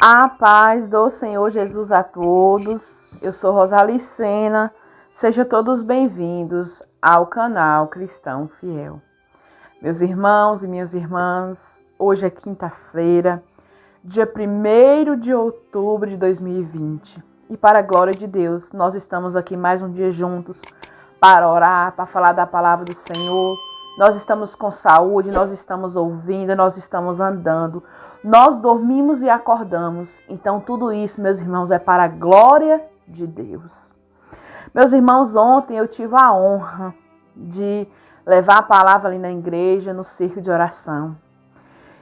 A paz do Senhor Jesus a todos. Eu sou Rosalicena. Sejam todos bem-vindos ao canal Cristão Fiel. Meus irmãos e minhas irmãs, hoje é quinta-feira, dia 1º de outubro de 2020. E para a glória de Deus, nós estamos aqui mais um dia juntos para orar, para falar da palavra do Senhor. Nós estamos com saúde, nós estamos ouvindo, nós estamos andando. Nós dormimos e acordamos. Então tudo isso, meus irmãos, é para a glória de Deus. Meus irmãos, ontem eu tive a honra de levar a palavra ali na igreja, no círculo de oração.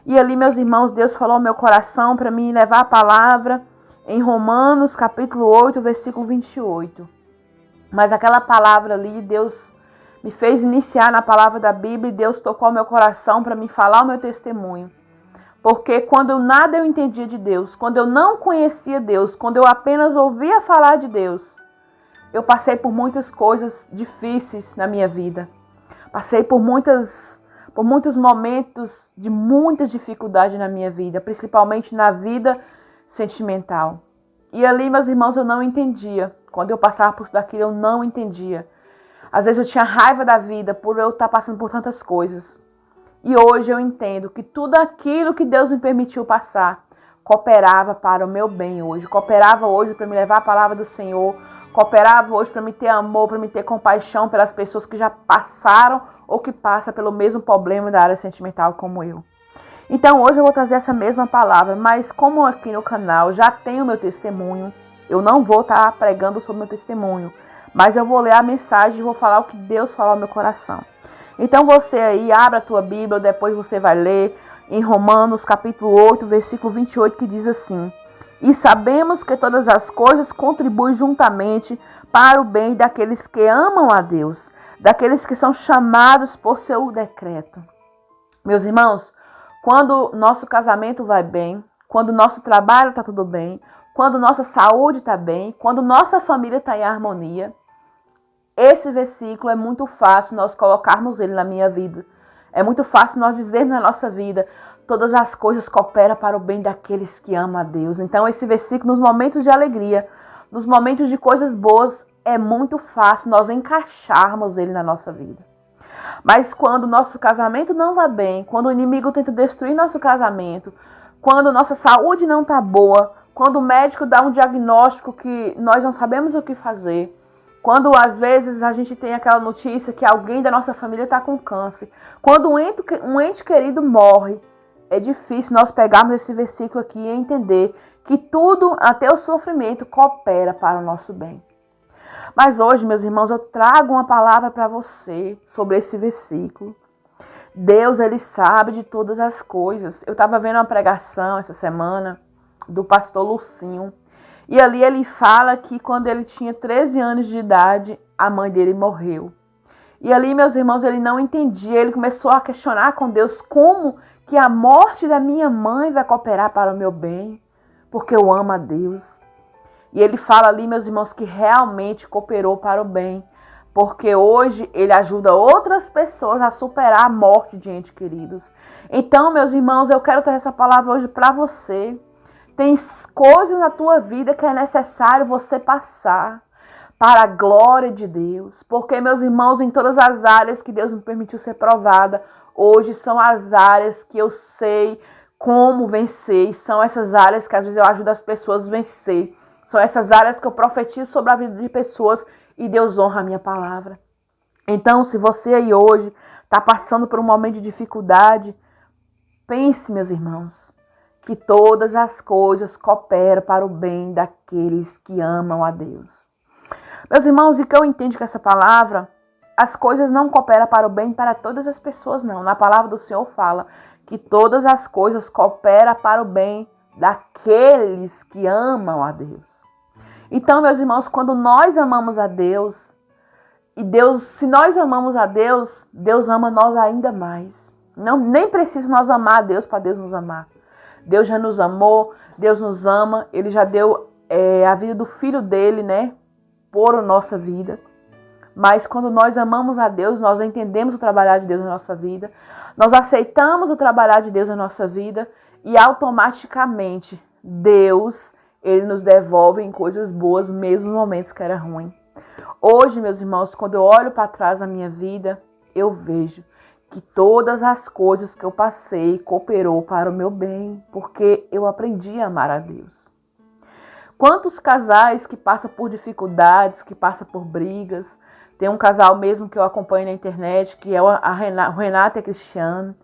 E ali, meus irmãos, Deus falou ao meu coração para mim levar a palavra em Romanos, capítulo 8, versículo 28. Mas aquela palavra ali, Deus me fez iniciar na palavra da Bíblia e Deus tocou ao meu coração para me falar o meu testemunho. Porque quando nada eu entendia de Deus, quando eu não conhecia Deus, quando eu apenas ouvia falar de Deus, eu passei por muitas coisas difíceis na minha vida. Passei por muitos momentos de muitas dificuldades na minha vida, principalmente na vida sentimental. E ali, meus irmãos, eu não entendia. Quando eu passava por tudo aquilo, eu não entendia. Às vezes eu tinha raiva da vida por eu estar passando por tantas coisas. E hoje eu entendo que tudo aquilo que Deus me permitiu passar cooperava para o meu bem hoje. Cooperava hoje para me levar a palavra do Senhor. Cooperava hoje para me ter amor, para me ter compaixão pelas pessoas que já passaram ou que passam pelo mesmo problema da área sentimental como eu. Então hoje eu vou trazer essa mesma palavra, mas como aqui no canal já tem o meu testemunho, eu não vou estar pregando sobre o meu testemunho, mas eu vou ler a mensagem e vou falar o que Deus falou ao meu coração. Então você aí, abre a tua Bíblia, depois você vai ler em Romanos capítulo 8, versículo 28, que diz assim: E sabemos que todas as coisas contribuem juntamente para o bem daqueles que amam a Deus, daqueles que são chamados por seu decreto. Meus irmãos, quando nosso casamento vai bem, quando nosso trabalho está tudo bem, quando nossa saúde está bem, quando nossa família está em harmonia, esse versículo é muito fácil nós colocarmos ele na minha vida. É muito fácil nós dizermos na nossa vida: todas as coisas cooperam para o bem daqueles que amam a Deus. Então esse versículo, nos momentos de alegria, nos momentos de coisas boas, é muito fácil nós encaixarmos ele na nossa vida. Mas quando nosso casamento não vai bem, quando o inimigo tenta destruir nosso casamento, quando nossa saúde não está boa, quando o médico dá um diagnóstico que nós não sabemos o que fazer, quando às vezes a gente tem aquela notícia que alguém da nossa família está com câncer, quando um ente querido morre, é difícil nós pegarmos esse versículo aqui e entender que tudo, até o sofrimento, coopera para o nosso bem. Mas hoje, meus irmãos, eu trago uma palavra para você sobre esse versículo. Deus, Ele sabe de todas as coisas. Eu estava vendo uma pregação essa semana do pastor Lucinho. E ali ele fala que quando ele tinha 13 anos de idade, a mãe dele morreu. E ali, meus irmãos, ele não entendia. Ele começou a questionar com Deus como que a morte da minha mãe vai cooperar para o meu bem, porque eu amo a Deus. E ele fala ali, meus irmãos, que realmente cooperou para o bem, porque hoje ele ajuda outras pessoas a superar a morte de entes queridos. Então, meus irmãos, eu quero trazer essa palavra hoje para você. Tem coisas na tua vida que é necessário você passar para a glória de Deus. Porque, meus irmãos, em todas as áreas que Deus me permitiu ser provada, hoje são as áreas que eu sei como vencer. E são essas áreas que às vezes eu ajudo as pessoas a vencer. São essas áreas que eu profetizo sobre a vida de pessoas e Deus honra a minha palavra. Então, se você aí hoje está passando por um momento de dificuldade, pense, meus irmãos, que todas as coisas cooperam para o bem daqueles que amam a Deus. Meus irmãos, e que eu entendo com essa palavra, as coisas não cooperam para o bem para todas as pessoas, não. Na palavra do Senhor fala que todas as coisas cooperam para o bem daqueles que amam a Deus. Então, meus irmãos, quando nós amamos a Deus, e Deus, se nós amamos a Deus, Deus ama nós ainda mais. Nem precisa nós amar a Deus para Deus nos amar. Deus já nos amou, Deus nos ama, Ele já deu a vida do Filho dele, né, por a nossa vida. Mas quando nós amamos a Deus, nós entendemos o trabalhar de Deus na nossa vida, nós aceitamos o trabalhar de Deus na nossa vida e automaticamente Deus, Ele nos devolve em coisas boas, mesmo nos momentos que era ruim. Hoje, meus irmãos, quando eu olho para trás na minha vida, eu vejo que todas as coisas que eu passei cooperou para o meu bem, porque eu aprendi a amar a Deus. Quantos casais que passam por dificuldades, que passam por brigas. Tem um casal mesmo que eu acompanho na internet, que é o Renato e a Cristiane.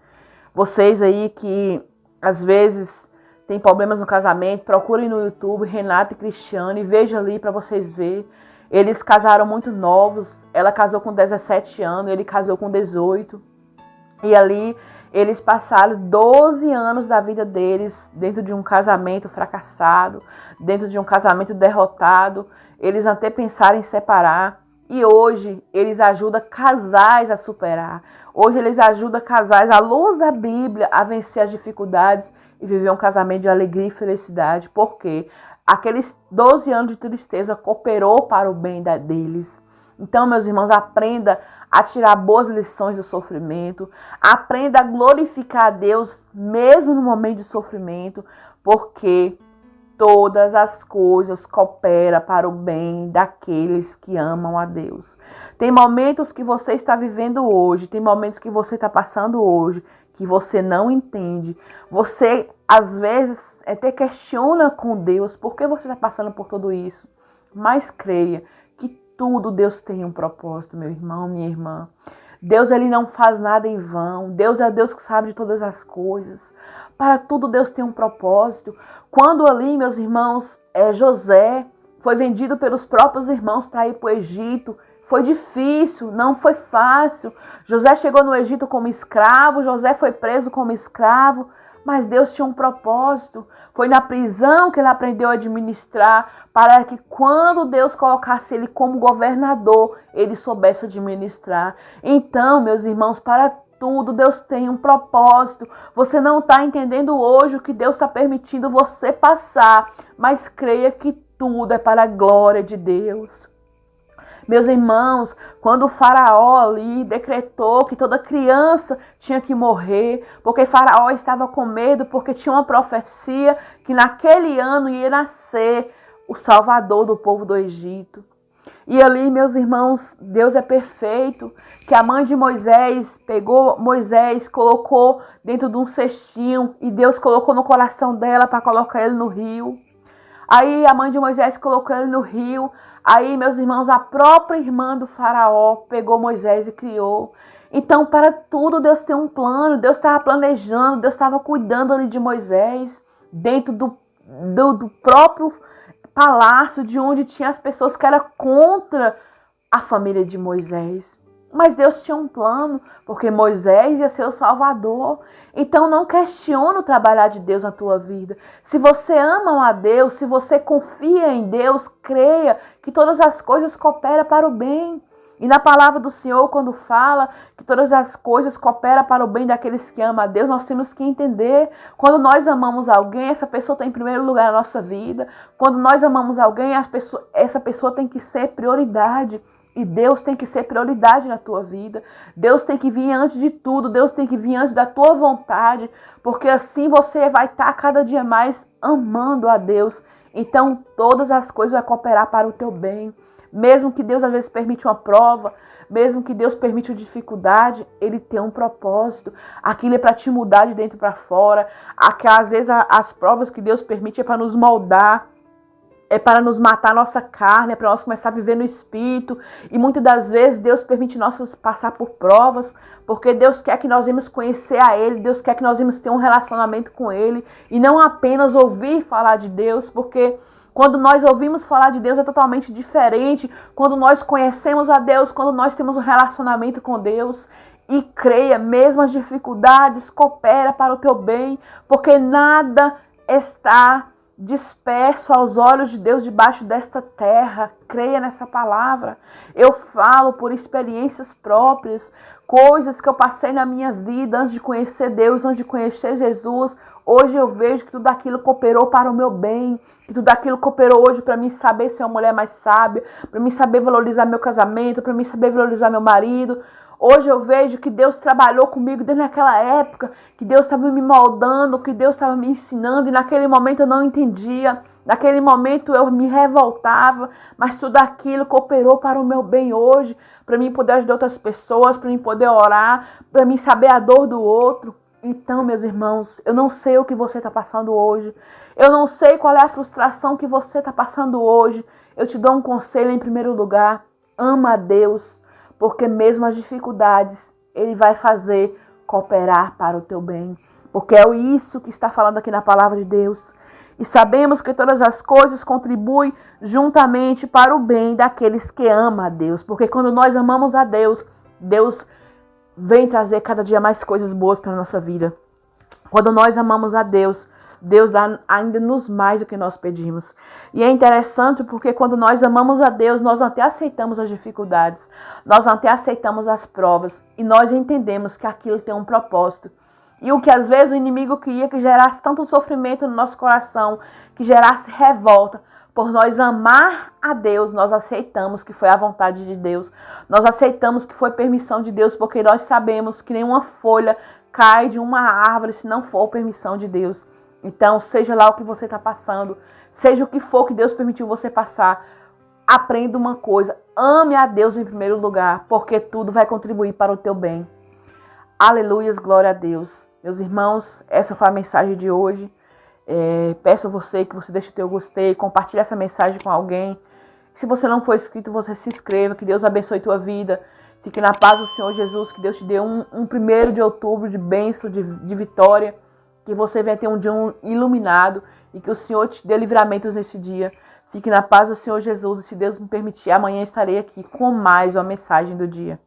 Vocês aí que às vezes têm problemas no casamento, procurem no YouTube Renato e Cristiane, vejam ali para vocês verem. Eles casaram muito novos, ela casou com 17 anos, ele casou com 18. E ali eles passaram 12 anos da vida deles dentro de um casamento fracassado, dentro de um casamento derrotado. Eles até pensaram em separar. E hoje eles ajudam casais a superar. Hoje eles ajudam casais, à luz da Bíblia, a vencer as dificuldades e viver um casamento de alegria e felicidade. Por quê? Aqueles 12 anos de tristeza cooperou para o bem deles. Então, meus irmãos, aprenda a tirar boas lições do sofrimento. Aprenda a glorificar a Deus mesmo no momento de sofrimento, porque todas as coisas cooperam para o bem daqueles que amam a Deus. Tem momentos que você está vivendo hoje, tem momentos que você está passando hoje, que você não entende. Você, às vezes, até questiona com Deus por que você está passando por tudo isso. Mas creia que tudo Deus tem um propósito, meu irmão, minha irmã. Deus, ele não faz nada em vão. Deus é Deus que sabe de todas as coisas. Para tudo Deus tem um propósito. Quando ali, meus irmãos, José foi vendido pelos próprios irmãos para ir para o Egito, foi difícil, não foi fácil. José chegou no Egito como escravo, José foi preso como escravo, mas Deus tinha um propósito. Foi na prisão que ele aprendeu a administrar, para que quando Deus colocasse ele como governador, ele soubesse administrar. Então, meus irmãos, para tudo Deus tem um propósito. Você não está entendendo hoje o que Deus está permitindo você passar, mas creia que tudo é para a glória de Deus. Meus irmãos, quando o faraó ali decretou que toda criança tinha que morrer, porque faraó estava com medo, porque tinha uma profecia que naquele ano ia nascer o Salvador do povo do Egito. E ali, meus irmãos, Deus é perfeito, que a mãe de Moisés pegou Moisés, colocou dentro de um cestinho e Deus colocou no coração dela para colocar ele no rio. Aí a mãe de Moisés colocou ele no rio. Aí, meus irmãos, a própria irmã do faraó pegou Moisés e criou. Então, para tudo Deus tem um plano. Deus estava planejando, Deus estava cuidando ali de Moisés, dentro do próprio palácio, de onde tinha as pessoas que eram contra a família de Moisés. Mas Deus tinha um plano, porque Moisés ia ser o Salvador. Então não questione o trabalhar de Deus na tua vida. Se você ama a Deus, se você confia em Deus, creia que todas as coisas cooperam para o bem. E na palavra do Senhor, quando fala que todas as coisas cooperam para o bem daqueles que amam a Deus, nós temos que entender. Quando nós amamos alguém, essa pessoa está em primeiro lugar na nossa vida. Quando nós amamos alguém, essa pessoa tem que ser prioridade. E Deus tem que ser prioridade na tua vida. Deus tem que vir antes de tudo. Deus tem que vir antes da tua vontade. Porque assim você vai estar cada dia mais amando a Deus. Então todas as coisas vão cooperar para o teu bem. Mesmo que Deus às vezes permite uma prova, mesmo que Deus permite uma dificuldade, Ele tem um propósito. Aquilo é para te mudar de dentro para fora. Às vezes as provas que Deus permite é para nos moldar. É para nos matar a nossa carne, é para nós começar a viver no Espírito. E muitas das vezes Deus permite nós passar por provas, porque Deus quer que nós venhamos conhecer a Ele, Deus quer que nós venhamos ter um relacionamento com Ele, e não apenas ouvir falar de Deus, porque quando nós ouvimos falar de Deus é totalmente diferente. Quando nós conhecemos a Deus, quando nós temos um relacionamento com Deus. E creia, mesmo as dificuldades, coopera para o teu bem, porque nada está disperso aos olhos de Deus debaixo desta terra. Creia nessa palavra. Eu falo por experiências próprias, coisas que eu passei na minha vida antes de conhecer Deus, antes de conhecer Jesus. Hoje eu vejo que tudo aquilo cooperou para o meu bem, que tudo aquilo cooperou hoje para mim saber ser uma mulher mais sábia, para mim saber valorizar meu casamento, para mim saber valorizar meu marido. Hoje eu vejo que Deus trabalhou comigo desde aquela época, que Deus estava me moldando, que Deus estava me ensinando, e naquele momento eu não entendia, naquele momento eu me revoltava, mas tudo aquilo cooperou para o meu bem hoje, para mim poder ajudar outras pessoas, para mim poder orar, para mim saber a dor do outro. Então, meus irmãos, eu não sei o que você está passando hoje, eu não sei qual é a frustração que você está passando hoje. Eu te dou um conselho em primeiro lugar: ama a Deus, porque mesmo as dificuldades, Ele vai fazer cooperar para o teu bem. Porque é isso que está falando aqui na palavra de Deus. E sabemos que todas as coisas contribuem juntamente para o bem daqueles que amam a Deus. Porque quando nós amamos a Deus, Deus vem trazer cada dia mais coisas boas para a nossa vida. Quando nós amamos a Deus, Deus dá ainda nos mais do que nós pedimos. E é interessante porque quando nós amamos a Deus, nós até aceitamos as dificuldades, nós até aceitamos as provas e nós entendemos que aquilo tem um propósito. E o que às vezes o inimigo queria que gerasse tanto sofrimento no nosso coração, que gerasse revolta, por nós amar a Deus, nós aceitamos que foi a vontade de Deus. Nós aceitamos que foi permissão de Deus, porque nós sabemos que nenhuma folha cai de uma árvore se não for permissão de Deus. Então, seja lá o que você está passando, seja o que for que Deus permitiu você passar, aprenda uma coisa: ame a Deus em primeiro lugar, porque tudo vai contribuir para o teu bem. Aleluias, glória a Deus. Meus irmãos, essa foi a mensagem de hoje. Peço a você que você deixe o teu gostei, compartilhe essa mensagem com alguém. Se você não for inscrito, você se inscreva, que Deus abençoe tua vida. Fique na paz do Senhor Jesus, que Deus te dê um 1º de outubro de bênção, de vitória, que você venha ter um dia iluminado e que o Senhor te dê livramentos nesse dia. Fique na paz do Senhor Jesus e, se Deus me permitir, amanhã estarei aqui com mais uma mensagem do dia.